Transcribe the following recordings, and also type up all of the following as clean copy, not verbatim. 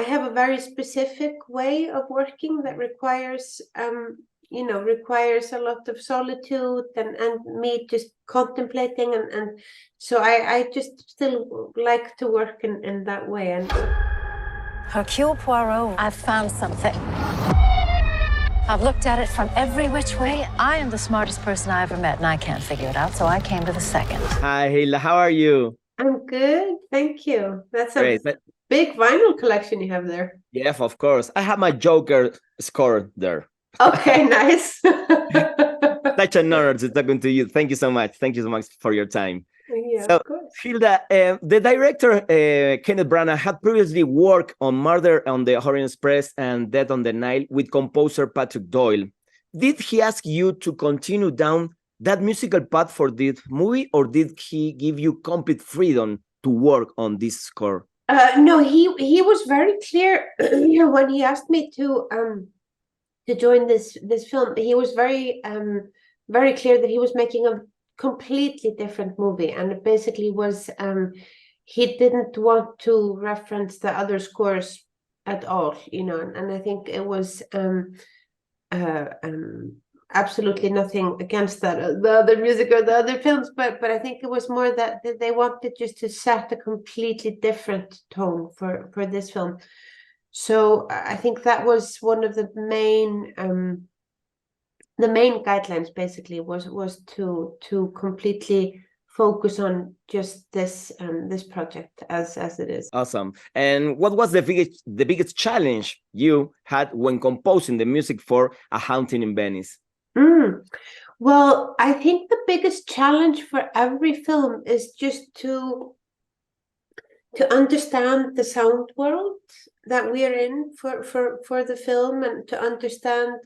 I have a very specific way of working that requires requires a lot of solitude and me just contemplating, and so I just still like to work in that way. And Hercule Poirot, I've found something. I've looked at it from every which way. I am the smartest person I ever met, and I can't figure it out, so I came to the second. Hi, Hilda. How are you? I'm good, thank you. That's a Great. big vinyl collection you have there. Yeah, of course. I have my Joker score there. Okay, nice. Such an honor to talking to you. Thank you so much. Thank you so much for your time. Yeah, so, of course. Hilda, the director, Kenneth Branagh, had previously worked on Murder on the Orient Express and Death on the Nile with composer Patrick Doyle. Did he ask you to continue down that musical path for this movie, or did he give you complete freedom to work on this score? No, he was very clear when he asked me to join this film. He was very clear that he was making a completely different movie, and it basically was he didn't want to reference the other scores at all, and I think it was absolutely nothing against that, the other music or the other films, but I think it was more that they wanted just to set a completely different tone for this film. So I think that was one of the main guidelines. Basically, was to completely focus on just this project as it is. Awesome. And what was the biggest challenge you had when composing the music for A Haunting in Venice? Well, I think the biggest challenge for every film is just to understand the sound world that we are in for the film, and to understand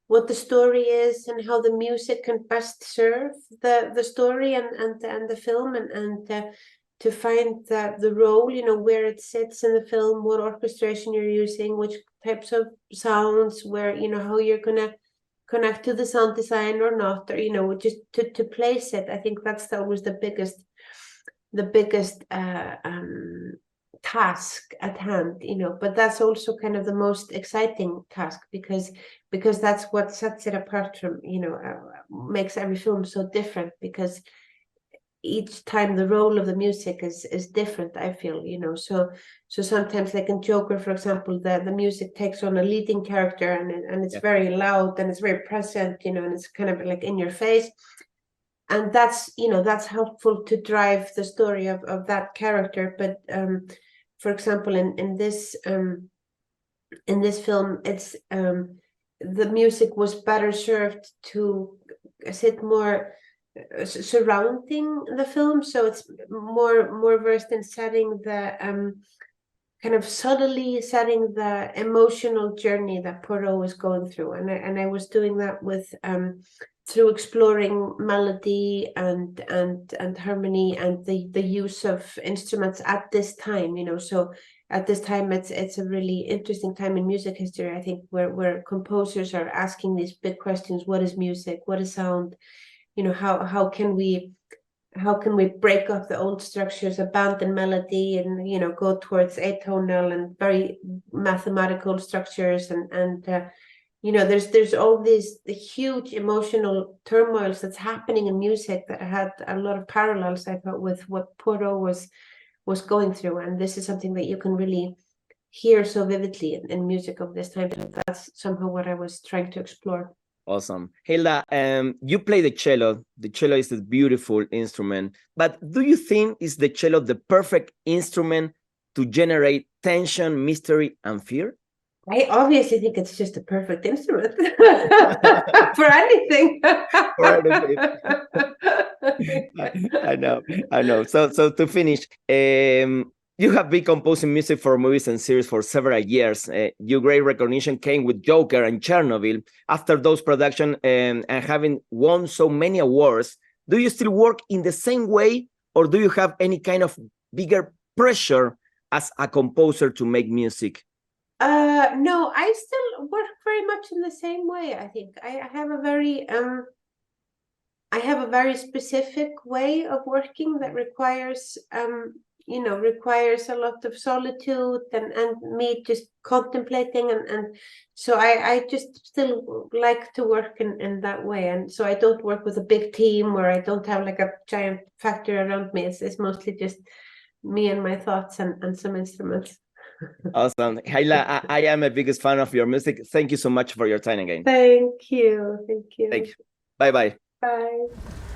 what the story is and how the music can best serve the story and the film, and to find the role, where it sits in the film, what orchestration you're using, which types of sounds, where, how you're gonna connect to the sound design or not, or just to place it. I think that's always the biggest task at hand, but that's also kind of the most exciting task, because that's what sets it apart from, makes every film so different, because each time the role of the music is different, I feel, so sometimes, like in Joker, for example, the music takes on a leading character, and it's very loud, and it's very present, and it's kind of like in your face, and that's helpful to drive the story of that character. But for example, in this film, it's the music was better served to sit more surrounding the film, so it's more versed in setting the kind of subtly setting the emotional journey that Poirot is going through, and I was doing that with through exploring melody and harmony and the use of instruments at this time, so at this time it's a really interesting time in music history, I think, where composers are asking these big questions: what is music, what is sound, how can we break up the old structures, abandon melody, and go towards atonal and very mathematical structures, and there's all these huge emotional turmoils that's happening in music that had a lot of parallels, I thought, with what Poirot was going through, and this is something that you can really hear so vividly in music of this time. So that's somehow what I was trying to explore. Awesome. Hilda, you play the cello. The cello is a beautiful instrument, but do you think is the cello the perfect instrument to generate tension, mystery, and fear? I obviously think it's just a perfect instrument for anything. For anything. I know. So to finish, you have been composing music for movies and series for several years. Your great recognition came with Joker and Chernobyl. After those productions and having won so many awards, do you still work in the same way, or do you have any kind of bigger pressure as a composer to make music? No, I still work very much in the same way. I think I have a very specific way of working that requires requires a lot of solitude and me just contemplating, and so I just still like to work in that way. And so I don't work with a big team, where I don't have like a giant factory around me. It's mostly just me and my thoughts and some instruments. Awesome. Hilda, I am a biggest fan of your music. Thank you so much for your time again. Thank you. Thank you. Bye-bye. Bye.